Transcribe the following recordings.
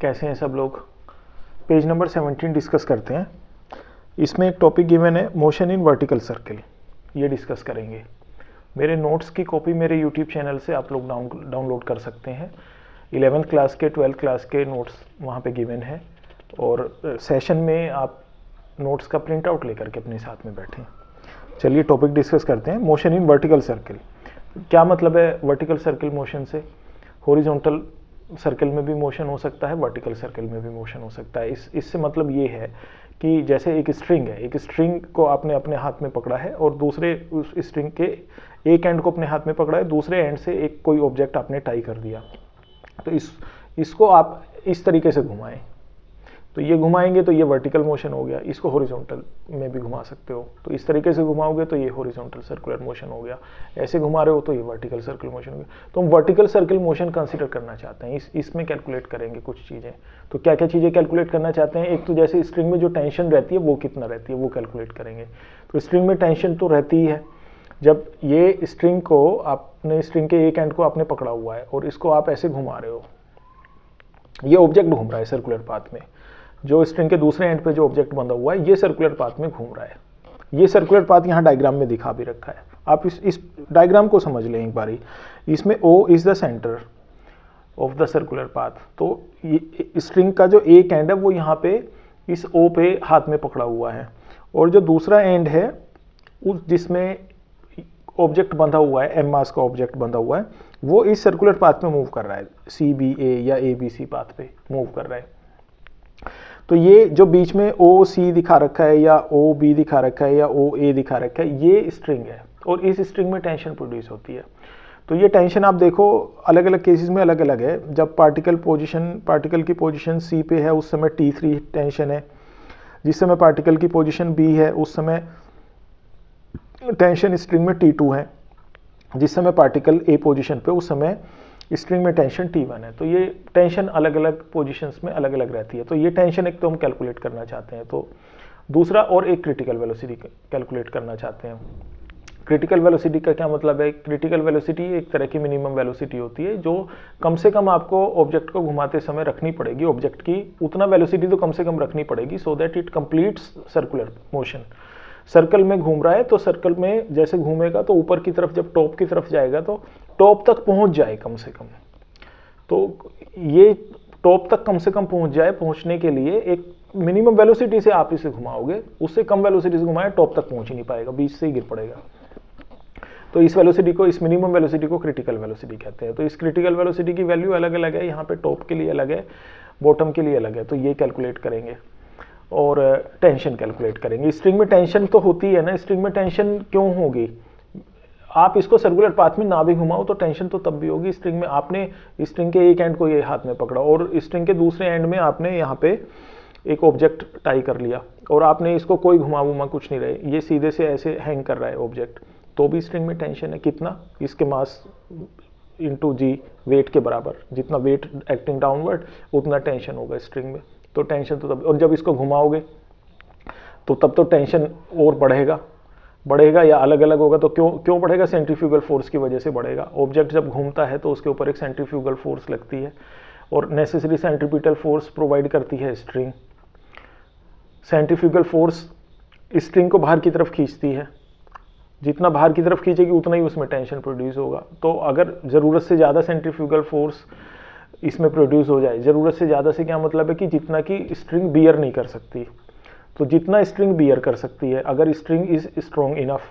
कैसे हैं सब लोग। पेज नंबर 17 डिस्कस करते हैं। इसमें एक टॉपिक गिवन है मोशन इन वर्टिकल सर्किल, ये डिस्कस करेंगे। मेरे नोट्स की कॉपी मेरे यूट्यूब चैनल से आप लोग डाउनलोड कर सकते हैं। 11th क्लास के 12th क्लास के नोट्स वहाँ पे गिवन है और सेशन में आप नोट्स का प्रिंट आउट लेकर के अपने साथ में बैठें। चलिए टॉपिक डिस्कस करते हैं। मोशन इन वर्टिकल सर्किल, क्या मतलब है वर्टिकल सर्किल मोशन से? हॉरिजॉन्टल सर्किल में भी मोशन हो सकता है, वर्टिकल सर्किल में भी मोशन हो सकता है। इससे मतलब ये है कि जैसे एक स्ट्रिंग है, एक स्ट्रिंग को आपने अपने हाथ में पकड़ा है और दूसरे उस स्ट्रिंग के एक एंड को अपने हाथ में पकड़ा है, दूसरे एंड से एक कोई ऑब्जेक्ट आपने टाई कर दिया। तो इसको आप इस तरीके से घुमाएं, तो ये घुमाएंगे तो ये वर्टिकल मोशन हो गया। इसको हॉरिजॉन्टल में भी घुमा सकते हो, तो इस तरीके से घुमाओगे तो ये हॉरिजॉन्टल सर्कुलर मोशन हो गया। ऐसे घुमा रहे हो तो ये वर्टिकल सर्कुलर मोशन हो गया। तो हम वर्टिकल सर्किल मोशन कंसीडर करना चाहते हैं। इसमें कैलकुलेट करेंगे कुछ चीज़ें। तो क्या क्या चीज़ें कैलकुलेट करना चाहते हैं? एक तो जैसे स्ट्रिंग में जो टेंशन रहती है वो कितना रहती है वो कैलकुलेट करेंगे। तो स्ट्रिंग में टेंशन तो रहती ही है। जब ये स्ट्रिंग को आपने स्ट्रिंग के एक एंड को आपने पकड़ा हुआ है और इसको आप ऐसे घुमा रहे हो, ये ऑब्जेक्ट घूम रहा है सर्कुलर पाथ में। जो स्ट्रिंग के दूसरे एंड पे जो ऑब्जेक्ट बंधा हुआ है ये सर्कुलर पाथ में घूम रहा है। ये सर्कुलर पाथ यहाँ डायग्राम में दिखा भी रखा है। आप इस डायग्राम को समझ लें एक बारी। इसमें O is the centre of the circular path. तो ये स्ट्रिंग का जो एक एंड है वो यहाँ पे इस O पे हाथ में पकड़ा हुआ है और जो दूसरा एंड है उस जिसमें ऑब्जेक्ट बंधा हुआ है, एम मास का ऑब्जेक्ट बंधा हुआ है, वो इस सर्कुलर पाथ में मूव कर रहा है। CBA या ABC पाथ पे मूव कर रहा है। तो ये जो बीच में OC दिखा रखा है या OB दिखा रखा है या OA दिखा रखा है, ये स्ट्रिंग है और इस स्ट्रिंग में टेंशन प्रोड्यूस होती है। तो ये टेंशन आप देखो अलग अलग केसेस में अलग अलग है। जब पार्टिकल की पोजीशन C पे है उस समय T3 टेंशन है। जिस समय पार्टिकल की पोजीशन B है उस समय टेंशन स्ट्रिंग में T2 है। जिस समय पार्टिकल A पोजीशन पे उस समय स्ट्रिंग में टेंशन T1 है। तो ये टेंशन अलग अलग पोजीशंस में अलग अलग रहती है। तो ये टेंशन एक तो हम कैलकुलेट करना चाहते हैं। तो दूसरा और एक क्रिटिकल वेलोसिटी कैलकुलेट करना चाहते हैं। क्रिटिकल वेलोसिटी का क्या मतलब है? क्रिटिकल वेलोसिटी एक तरह की मिनिमम वेलोसिटी होती है जो कम से कम आपको ऑब्जेक्ट को घुमाते समय रखनी पड़ेगी। ऑब्जेक्ट की उतना वेलोसिटी तो कम से कम रखनी पड़ेगी so that it completes circular motion. Circle में घूम रहा है तो सर्कल में जैसे घूमेगा तो ऊपर की तरफ जब टॉप की तरफ जाएगा तो टॉप तक पहुंच जाए कम से कम। तो ये टॉप तक कम से कम पहुंच जाए, पहुंचने के लिए एक मिनिमम वेलोसिटी से आप इसे घुमाओगे। उससे कम वेलोसिटी से घुमाए टॉप तक पहुंच ही नहीं पाएगा, बीच से ही गिर पड़ेगा। तो इस वेलोसिटी को, इस मिनिमम वेलोसिटी को क्रिटिकल वेलोसिटी कहते हैं। तो इस क्रिटिकल वेलोसिटी की वैल्यू अलग अलग है। यहाँ पे टॉप के लिए अलग है, बॉटम के लिए अलग है। तो ये कैलकुलेट करेंगे और टेंशन कैलकुलेट करेंगे। स्ट्रिंग में टेंशन तो होती है ना, स्ट्रिंग में टेंशन क्यों होगी? आप इसको सर्कुलर पाथ में ना भी घुमाओ तो टेंशन तो तब भी होगी। स्ट्रिंग में आपने स्ट्रिंग के एक एंड को ये हाथ में पकड़ा और स्ट्रिंग के दूसरे एंड में आपने यहाँ पे एक ऑब्जेक्ट टाई कर लिया और आपने इसको कोई घुमा कुछ नहीं रहे, ये सीधे से ऐसे हैंग कर रहा है ऑब्जेक्ट, तो भी स्ट्रिंग में टेंशन है। कितना? इसके मास इंटू G, वेट के बराबर। जितना वेट एक्टिंग डाउनवर्ड उतना टेंशन होगा स्ट्रिंग में। तो टेंशन तो तब, और जब इसको घुमाओगे तो तब तो टेंशन और बढ़ेगा या अलग अलग होगा। तो क्यों बढ़ेगा? सेंट्रीफ्यूगल फोर्स की वजह से बढ़ेगा। ऑब्जेक्ट जब घूमता है तो उसके ऊपर एक सेंट्रीफ्यूगल फोर्स लगती है और नेसेसरी सेंट्रीपिटल फोर्स प्रोवाइड करती है स्ट्रिंग। सेंट्रीफ्यूगल फोर्स स्ट्रिंग को बाहर की तरफ खींचती है। जितना बाहर की तरफ खींचेगी उतना ही उसमें टेंशन प्रोड्यूस होगा। तो अगर ज़रूरत से ज़्यादा सेंट्रीफ्यूगल फोर्स इसमें प्रोड्यूस हो जाए, ज़रूरत से ज़्यादा से क्या मतलब है कि जितना कि स्ट्रिंग बियर नहीं कर सकती, तो जितना स्ट्रिंग बियर कर सकती है, अगर स्ट्रिंग इज स्ट्रॉन्ग इनफ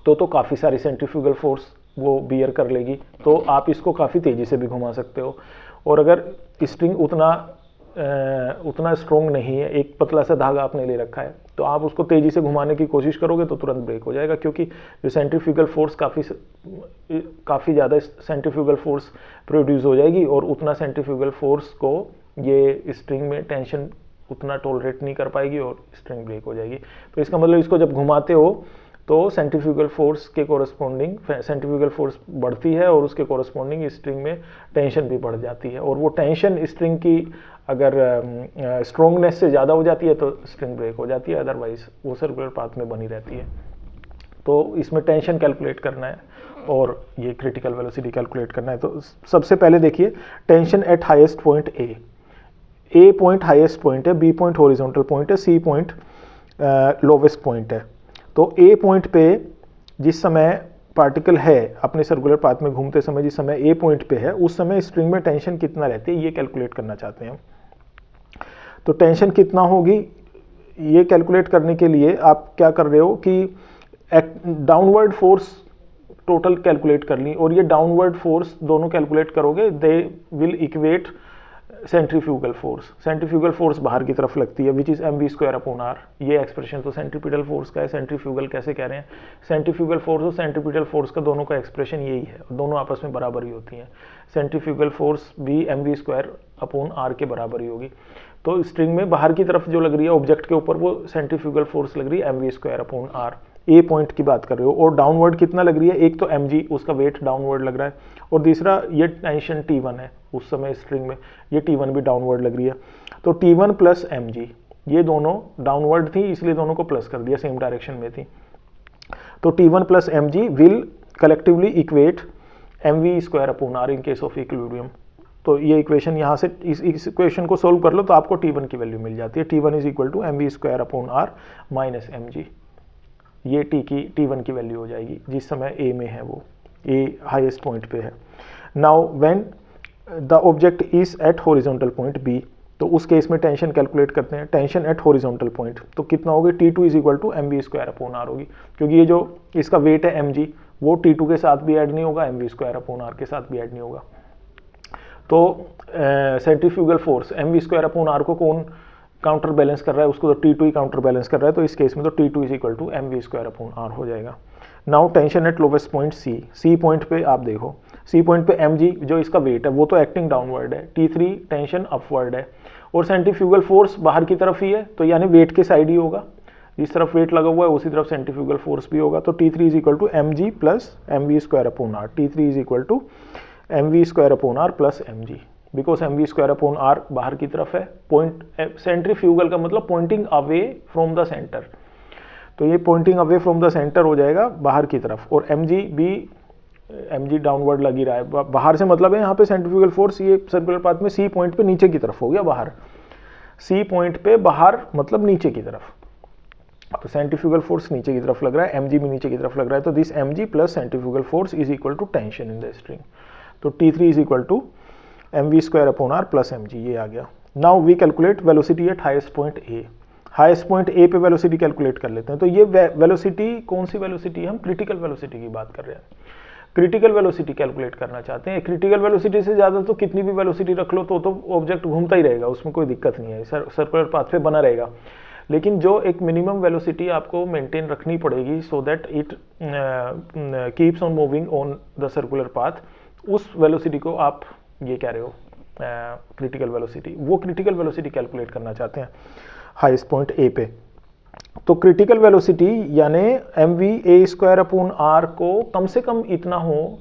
तो काफ़ी सारी सेंट्रीफ्यूगल फोर्स वो बियर कर लेगी। तो आप इसको काफ़ी तेज़ी से भी घुमा सकते हो। और अगर स्ट्रिंग उतना स्ट्रॉन्ग नहीं है, एक पतला सा धागा आपने ले रखा है, तो आप उसको तेज़ी से घुमाने की कोशिश करोगे तो तुरंत ब्रेक हो जाएगा, क्योंकि जो सेंट्रीफ्यूगल फोर्स काफ़ी ज़्यादा सेंट्रीफ्यूगल फोर्स प्रोड्यूस हो जाएगी और उतना सेंट्रीफ्यूगल फोर्स को ये स्ट्रिंग में टेंशन उतना टॉलरेट नहीं कर पाएगी और स्ट्रिंग ब्रेक हो जाएगी। तो इसका मतलब इसको जब घुमाते हो तो सेंट्रीफ्यूगल फोर्स के कोरस्पॉन्डिंग सेंट्रीफ्यूगल फोर्स बढ़ती है और उसके कोरस्पॉन्डिंग स्ट्रिंग में टेंशन भी बढ़ जाती है। और वो टेंशन स्ट्रिंग की अगर स्ट्रॉन्गनेस से ज़्यादा हो जाती है तो स्ट्रिंग ब्रेक हो जाती है, अदरवाइज वो सर्कुलर पाथ में बनी रहती है। तो इसमें टेंशन कैलकुलेट करना है और ये क्रिटिकल वेलोसिटी कैलकुलेट करना है। तो सबसे पहले देखिए tension eight highest point A। A point highest point है, बी पॉइंट हॉरिजॉन्टल पॉइंट है, सी पॉइंट लोवेस्ट पॉइंट है। तो ए पॉइंट पे जिस समय पार्टिकल है अपने सर्कुलर पाथ में घूमते समय, जिस समय ए पॉइंट पे है उस समय स्ट्रिंग में टेंशन कितना रहती है ये कैलकुलेट करना चाहते हैं हम। तो टेंशन कितना होगी ये कैलकुलेट करने के लिए आप क्या कर रहे हो कि डाउनवर्ड फोर्स टोटल कैलकुलेट कर ली, और ये डाउनवर्ड फोर्स दोनों कैलकुलेट करोगे they will equate centrifugal force. Centrifugal force बाहर की तरफ लगती है विच इज mv²/r। ये एक्सप्रेशन तो सेंट्रीपिटल फोर्स का है, सेंट्रीफ्यूगल कैसे कह रहे हैं, सेंट्रीफ्यूगल फोर्स और सेंट्रीपिटल फोर्स का दोनों का एक्सप्रेशन यही है, दोनों आपस में बराबर ही होती हैं। सेंट्रीफ्यूगल फोर्स भी mv²/r के बराबर ही होगी। तो स्ट्रिंग में बाहर की तरफ जो लग रही है ऑब्जेक्ट के ऊपर वो सेंट्रीफ्यूगल फोर्स लग रही है mv²/r। ए पॉइंट की बात कर रहे हो, और डाउनवर्ड कितना लग रही है, एक तो mg उसका वेट डाउनवर्ड लग रहा है, और दूसरा ये टेंशन T1 है उस समय स्ट्रिंग में, ये T1 भी डाउनवर्ड लग रही है। तो T1 प्लस mg ये दोनों डाउनवर्ड थी इसलिए दोनों को प्लस कर दिया, सेम डायरेक्शन में थी। तो T1 plus mg will collectively equate mv²/r in case of equilibrium. तो ये इक्वेशन यहाँ से इस इक्वेशन को सोल्व कर लो तो आपको T1 की वैल्यू मिल जाती है। T1 is equal to mv²/r minus mg। ये T1 की वैल्यू हो जाएगी जिस समय A में है, वो A हाईएस्ट पॉइंट पे है। Now when the object is at horizontal point B, तो उस केस में टेंशन कैलकुलेट करते हैं। टेंशन एट हॉरिजॉन्टल पॉइंट तो कितना होगी, T2 is equal to mv²/r होगी, क्योंकि ये जो इसका वेट है mg वो T2 के साथ भी ऐड नहीं होगा, mv²/r के साथ भी ऐड नहीं होगा। तो सेंट्रीफ्यूगल फोर्स mv²/r को कौन काउंटर बैलेंस कर रहा है, उसको तो T2 ही काउंटर बैलेंस कर रहा है, तो इस केस में तो T2 is equal to mv²/r हो जाएगा। Now tension at lowest point C point पे आप देखो, सी पॉइंट पे mg जो इसका वेट है वो तो एक्टिंग डाउनवर्ड है, T3 टेंशन अपवर्ड है, और सेंट्रीफ्यूगल फोर्स बाहर की तरफ ही है, तो यानी वेट के साइड ही होगा, जिस तरफ वेट लगा हुआ है उसी तरफ सेंट्रीफ्यूगल फोर्स भी होगा। तो T3 is equal to mg plus mv²/r। T3 is equal to mv²/r plus mg, because mv²/r बाहर की तरफ है, पॉइंट सेंट्रीफ्यूगल का मतलब pointing away from the centre, तो ये pointing away from the centre हो जाएगा बाहर की तरफ, और mg भी mg डाउनवर्ड लग ही रहा है बाहर से, मतलब है यहाँ पे सेंट्रीफ्यूगल फोर्स ये सर्कुलर पाथ में सी पॉइंट पे नीचे की तरफ हो गया बाहर, सी पॉइंट पे बाहर मतलब नीचे की तरफ, तो सेंट्रीफ्यूगल फोर्स नीचे की तरफ लग रहा है, mg भी नीचे की तरफ लग रहा है, तो this mg plus centrifugal force is equal to tension in the string. तो T3 is equal to mv²/r plus mg, ये आ गया। Now we calculate velocity at highest point A। Highest point A पे वेलोसिटी कैलकुलेट कर लेते हैं। तो ये वेलोसिटी कौन सी वेलोसिटी, हम क्रिटिकल वेलोसिटी की बात कर रहे हैं, क्रिटिकल वेलोसिटी कैलकुलेट करना चाहते हैं। क्रिटिकल वेलोसिटी से ज़्यादा तो कितनी भी वेलोसिटी रख लो तो ऑब्जेक्ट घूमता ही रहेगा, उसमें कोई दिक्कत नहीं है, सर्कुलर पाथ पे बना रहेगा। लेकिन जो एक मिनिमम वेलोसिटी आपको मेंटेन रखनी पड़ेगी so that it keeps on moving on the circular path, उस वेलोसिटी को आप ये कह रहे हो क्रिटिकल वेलोसिटी, वो क्रिटिकल वेलोसिटी कैलकुलेट करना चाहते हैं हाईएस्ट पॉइंट A पे। तो क्रिटिकल वेलोसिटी यानी mv²/r को कम से कम इतना हो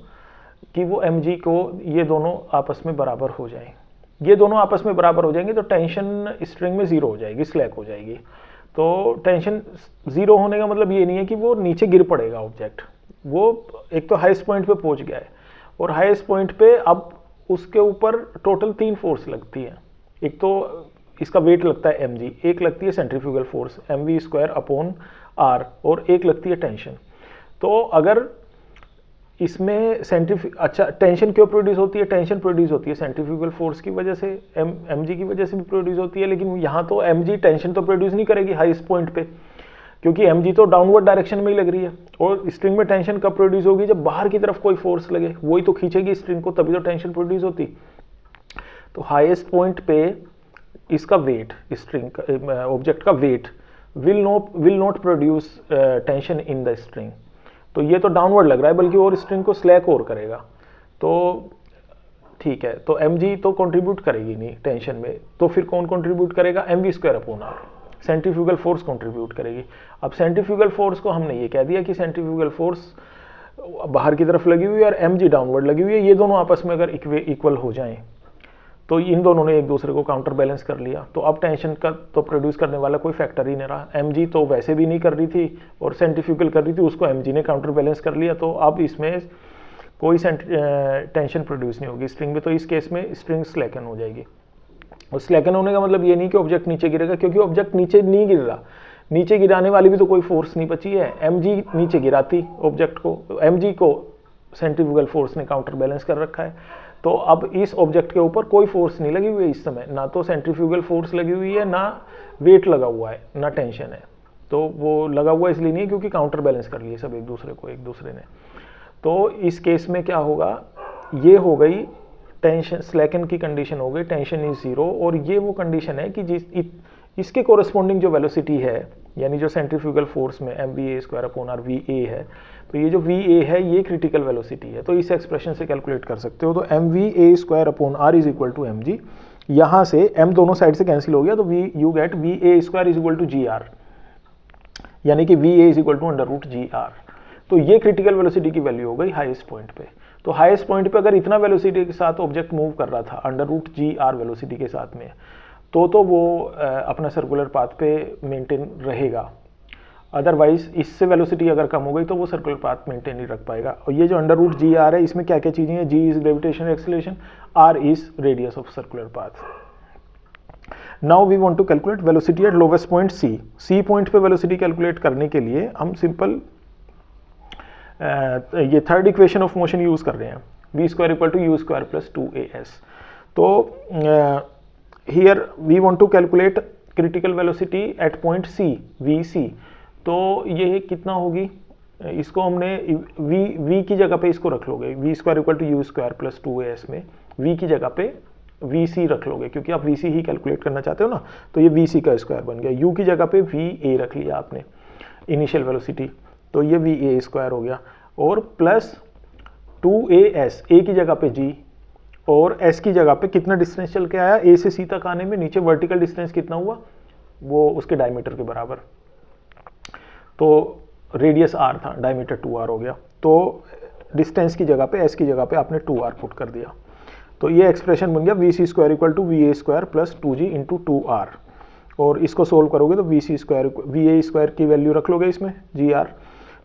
कि वो mg को ये दोनों आपस में बराबर हो जाए, ये दोनों आपस में बराबर हो जाएंगे तो टेंशन स्ट्रिंग में जीरो हो जाएगी, स्लैक हो जाएगी। तो टेंशन जीरो होने का मतलब ये नहीं है कि वो नीचे गिर पड़ेगा ऑब्जेक्ट, वो एक तो हाईएस्ट पॉइंट पे पहुंच गया है, और हाईएस्ट पॉइंट पे अब उसके ऊपर टोटल 3 फोर्स लगती है, एक तो इसका वेट लगता है mg, एक लगती है सेंट्रीफ्यूगल फोर्स mv²/r, और एक लगती है टेंशन। तो अगर इसमें अच्छा टेंशन क्यों प्रोड्यूस होती है, टेंशन प्रोड्यूस होती है सेंट्रीफ्यूगल फोर्स की वजह से, mg की वजह से भी प्रोड्यूस होती है, लेकिन यहाँ तो mg टेंशन तो प्रोड्यूस नहीं करेगी हाईएस्ट पॉइंट पे, क्योंकि mg तो डाउनवर्ड डायरेक्शन में ही लग रही है, और स्ट्रिंग में टेंशन कब प्रोड्यूस होगी, जब बाहर की तरफ कोई फोर्स लगे, वही तो खींचेगी स्ट्रिंग को, तभी तो टेंशन प्रोड्यूस होती। तो हाईएस्ट पॉइंट पे इसका वेट, स्ट्रिंग ऑब्जेक्ट का weight will not produce tension in the string, तो ये तो डाउनवर्ड लग रहा है बल्कि और स्ट्रिंग को स्लैक और करेगा, तो ठीक है। तो mg तो कंट्रीब्यूट करेगी नहीं टेंशन में, तो फिर कौन कंट्रीब्यूट करेगा, mv²/r, सेंट्रीफ्यूगल फोर्स कंट्रीब्यूट करेगी। अब सेंट्रीफ्यूगल फोर्स को हमने ये कह दिया कि सेंट्रीफ्यूगल फोर्स बाहर की तरफ लगी हुई है और mg डाउनवर्ड लगी हुई है, ये दोनों आपस में अगर इक्वल हो जाएं तो इन दोनों ने एक दूसरे को काउंटर बैलेंस कर लिया, तो अब टेंशन का तो प्रोड्यूस करने वाला कोई फैक्टर ही नहीं रहा, mg तो वैसे भी नहीं कर रही थी और सेंट्रीफ्यूगल कर रही थी, उसको mg ने काउंटर बैलेंस कर लिया, तो अब इसमें कोई टेंशन प्रोड्यूस नहीं होगी स्ट्रिंग में, तो इस केस में स्ट्रिंग स्लैकन हो जाएगी। और स्लैकन होने का मतलब ये नहीं कि ऑब्जेक्ट नीचे गिरेगा, क्योंकि ऑब्जेक्ट नीचे नहीं गिर रहा, नीचे गिराने वाली भी तो कोई फोर्स नहीं बची है। mg नीचे गिराती ऑब्जेक्ट को, mg को सेंट्रीफ्यूगल फोर्स ने काउंटर बैलेंस कर रखा है। तो अब इस ऑब्जेक्ट के ऊपर कोई फोर्स नहीं लगी हुई है इस समय, ना तो सेंट्रीफ्यूगल फोर्स लगी हुई है, ना वेट लगा हुआ है, ना टेंशन है। तो वो लगा हुआ इसलिए नहीं है क्योंकि काउंटर बैलेंस कर लिए सब एक दूसरे ने। तो इस केस में क्या होगा, ये हो गई टेंशन, स्लैकन की कंडीशन हो गई, टेंशन इज जीरो। और ये वो कंडीशन है कि इसके कोरस्पॉन्डिंग जो वेलोसिटी है, यानी जो सेंट्रीफ्यूगल फोर्स में mva²/r है, तो ये जो va है ये क्रिटिकल वेलोसिटी है। तो इस एक्सप्रेशन से कैलकुलेट कर सकते हो। तो mva²/r is equal to mg, यहाँ से m दोनों साइड से कैंसिल हो गया, तो you get va² is equal to gr, यानी कि va is equal to √gr। तो ये क्रिटिकल वेलोसिटी की वैल्यू हो गई हाईएस्ट पॉइंट पे। तो हाईएस्ट पॉइंट पे अगर इतना वेलोसिटी के साथ ऑब्जेक्ट मूव कर रहा था √gr वेलोसिटी के साथ में, तो वो अपना सर्कुलर पाथ पे मेंटेन रहेगा। अदरवाइज इससे वेलोसिटी अगर कम हो गई तो वो सर्कुलर पाथ मेंटेन नहीं रख पाएगा। और ये जो √gr है, इसमें क्या क्या चीज़ें हैं, g is gravitational acceleration, r is radius of circular path. Now we want to calculate velocity at lowest point c point पे वेलोसिटी कैलकुलेट करने के लिए हम सिंपल ये third equation of motion use कर रहे हैं, v² equal to u² plus 2as। तो here we want to calculate critical velocity at point c vc। तो ये कितना होगी, इसको हमने v की जगह पे इसको रख लोगे, v² equal to u² plus 2as में v की जगह पे vc रख लोगे, क्योंकि आप vc ही कैलकुलेट करना चाहते हो ना। तो ये vc का स्क्वायर बन गया, u की जगह पे va रख लिया आपने इनिशियल वेलोसिटी, तो ये va² हो गया, और प्लस 2as, a की जगह पे g, और s की जगह पे कितना डिस्टेंस चल के आया a से c तक आने में, नीचे वर्टिकल डिस्टेंस कितना हुआ, वो उसके डायमीटर के बराबर। तो रेडियस r था, डायमीटर 2r हो गया। तो डिस्टेंस की जगह पे, s की जगह पे आपने 2r पुट कर दिया। तो ये एक्सप्रेशन बन गया vc² equal to va² plus 2g into 2r। और इसको सोल्व करोगे तो va² की वैल्यू रख लोगे इसमें gr,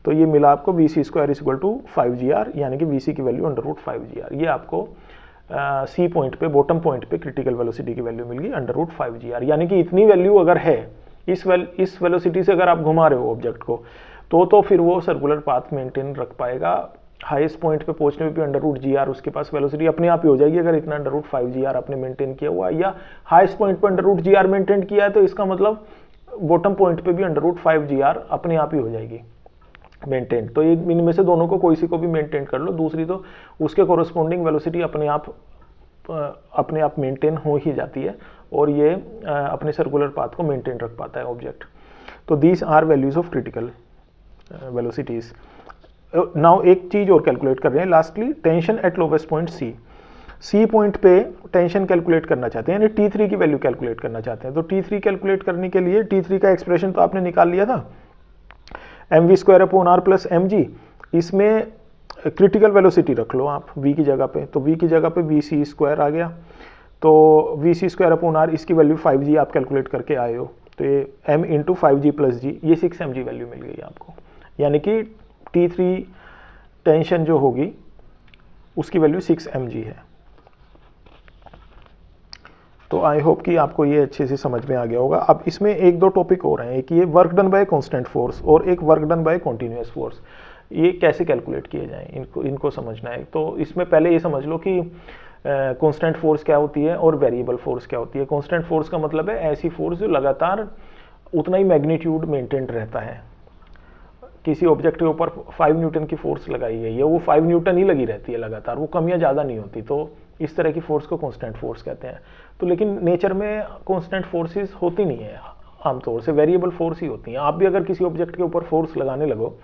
तो ये मिला आपको vc² is equal to 5gr, यानी कि vc की वैल्यू √5gr। ये आपको सी पॉइंट पे, बॉटम पॉइंट पे क्रिटिकल वेलोसिटी की वैल्यू मिल गई √5gr। यानी कि इतनी वैल्यू अगर है इस वेलोसिटी से अगर आप घुमा रहे हो ऑब्जेक्ट को, तो फिर वो सर्कुलर पाथ मेंटेन रख पाएगा। हाईएस्ट पॉइंट पे पहुंचने में भी √gr उसके पास वेलोसिटी अपने आप ही हो जाएगी, अगर इतना √5gr आपने मेंटेन किया हुआ है, या हाईएस्ट पॉइंट पे √gr मेंटेन किया है, तो इसका मतलब बॉटम पॉइंट पे भी √5gr अपने आप ही हो जाएगी मेंटेन। तो ये इनमें से दोनों को कोई सी को भी मेंटेन कर लो, दूसरी तो उसके कोरस्पॉन्डिंग वेलोसिटी अपने आप मेंटेन हो ही जाती है, और ये अपने सर्कुलर पाथ को मेंटेन रख पाता है ऑब्जेक्ट। तो these are values of critical velocities. Now एक चीज और कैलकुलेट कर रहे हैं lastly, tension at lowest point C point पे टेंशन कैलकुलेट करना चाहते हैं, यानी T3 की वैल्यू कैलकुलेट करना चाहते हैं। तो T3 कैलकुलेट करने के लिए T3 का एक्सप्रेशन तो आपने निकाल लिया था, mv²/r प्लस mg। इसमें क्रिटिकल वेलोसिटी रख लो आप v की जगह पे, तो v की जगह पे vc² आ गया। तो vc²/r इसकी वैल्यू 5g आप कैलकुलेट करके आए हो, तो ये m into 5g plus g, ये 6mg वैल्यू मिल गई आपको, यानी कि T3 टेंशन जो होगी उसकी वैल्यू 6mg है। तो आई होप कि आपको ये अच्छे से समझ में आ गया होगा। अब इसमें एक दो टॉपिक और हैं, एक ये work done by constant force और एक work done by continuous force. ये कैसे कैलकुलेट किए जाएं, इनको समझना है। तो इसमें पहले ये समझ लो कि कांस्टेंट फोर्स क्या होती है और वेरिएबल फोर्स क्या होती है। कांस्टेंट फोर्स का मतलब है ऐसी फोर्स जो लगातार उतना ही मैग्नीट्यूड मेंटेन रहता है। किसी ऑब्जेक्ट के ऊपर 5 न्यूटन की फोर्स लगाई गई है, वो 5 न्यूटन ही लगी रहती है लगातार, वो कम या ज़्यादा नहीं होती। तो इस तरह की फोर्स को कांस्टेंट फोर्स कहते हैं। तो लेकिन नेचर में कांस्टेंट फोर्सेस होती नहीं है, आमतौर से वेरिएबल फोर्स ही होती हैं। आप भी अगर किसी ऑब्जेक्ट के ऊपर फोर्स लगाने लगो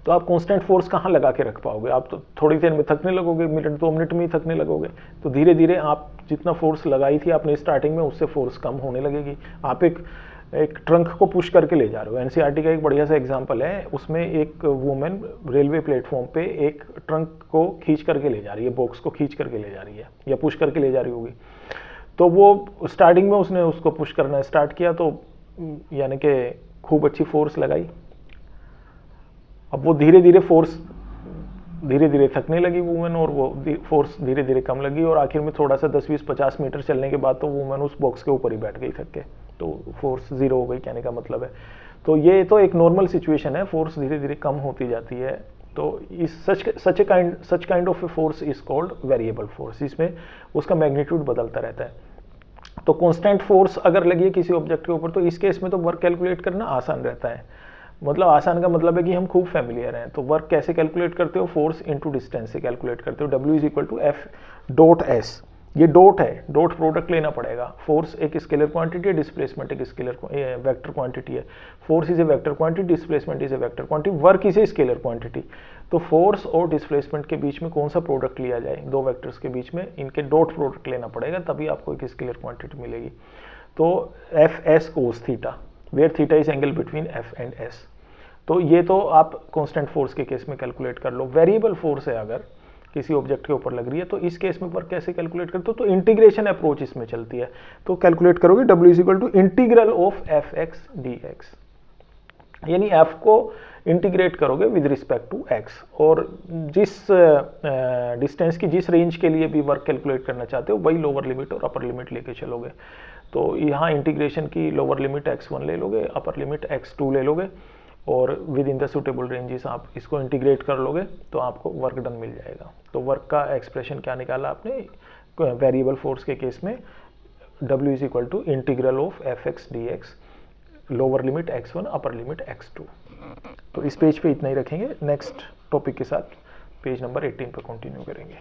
तो आप कांस्टेंट फोर्स कहाँ लगा के रख पाओगे? आप तो थोड़ी देर में थकने लगोगे, मिनट 2 मिनट में ही थकने लगोगे। तो धीरे धीरे आप जितना फोर्स लगाई थी आपने स्टार्टिंग में, उससे फोर्स कम होने लगेगी। आप एक ट्रंक को पुश करके ले जा रहे हो। एनसीईआरटी का एक बढ़िया सा एग्जांपल है, उसमें एक वुमेन रेलवे प्लेटफॉर्म पे एक ट्रंक को खींच करके ले जा रही है, बॉक्स को खींच करके ले जा रही है या पुश करके ले जा रही होगी। तो वो स्टार्टिंग में उसने उसको पुश करना स्टार्ट किया, तो यानी कि खूब अच्छी फोर्स लगाई। अब वो धीरे धीरे फोर्स धीरे धीरे थकने लगी वूमेन और वो फोर्स धीरे धीरे कम लगी और आखिर में थोड़ा सा 10-20-50 मीटर चलने के बाद तो वूमेन उस बॉक्स के ऊपर ही बैठ गई थक के, तो फोर्स जीरो हो गई, कहने का मतलब है। तो ये तो एक नॉर्मल सिचुएशन है, फोर्स धीरे धीरे कम होती जाती है। तो इस such kind of a force is called variable force, इसमें उसका मैग्नीट्यूड बदलता रहता है। तो कांस्टेंट फोर्स अगर लगी है किसी ऑब्जेक्ट के ऊपर तो इस केस में तो वर्क कैलकुलेट करना आसान रहता है। मतलब आसान का मतलब है कि हम खूब फैमिलियर हैं। तो वर्क कैसे कैलकुलेट करते हो, फोर्स इनटू डिस्टेंस से कैलकुलेट करते हो। W is equal to F dot S, ये डॉट है, डॉट प्रोडक्ट लेना पड़ेगा। फोर्स एक स्केलर क्वांटिटी है, डिस्प्लेसमेंट एक स्केलर वेक्टर क्वांटिटी है। Force is a vector quantity, displacement is a vector quantity, work is a scalar quantity. तो force और डिस्प्लेसमेंट के बीच में कौन सा प्रोडक्ट लिया जाए, दो वेक्टर्स के बीच में इनके डॉट प्रोडक्ट लेना पड़ेगा, तभी आपको एक स्केलर क्वांटिटी मिलेगी। तो F S cos theta, where theta is angle between F and S. तो ये तो आप कांस्टेंट फोर्स के केस में कैलकुलेट कर लो। वेरिएबल फोर्स है अगर किसी ऑब्जेक्ट के ऊपर लग रही है तो इस केस में वर्क कैसे कैलकुलेट करते हो, तो इंटीग्रेशन अप्रोच इसमें चलती है। तो कैलकुलेट करोगे W is equal to integral of F x d x, यानी एफ को इंटीग्रेट करोगे विद रिस्पेक्ट टू एक्स, और जिस डिस्टेंस की जिस रेंज के लिए भी वर्क कैलकुलेट करना चाहते हो वही लोअर लिमिट और अपर लिमिट लेके चलोगे। तो यहाँ इंटीग्रेशन की लोअर लिमिट x1 ले लोगे, अपर लिमिट x2 ले लोगे, और with in the suitable ranges आप इसको इंटीग्रेट कर लोगे तो आपको वर्क डन मिल जाएगा। तो वर्क का एक्सप्रेशन क्या निकाला आपने वेरिएबल फोर्स के केस में, W is equal to integral of F x d x, lower limit x1 upper limit x2। तो इस पेज पे इतना ही रखेंगे, नेक्स्ट टॉपिक के साथ पेज नंबर 18 पर कंटिन्यू करेंगे।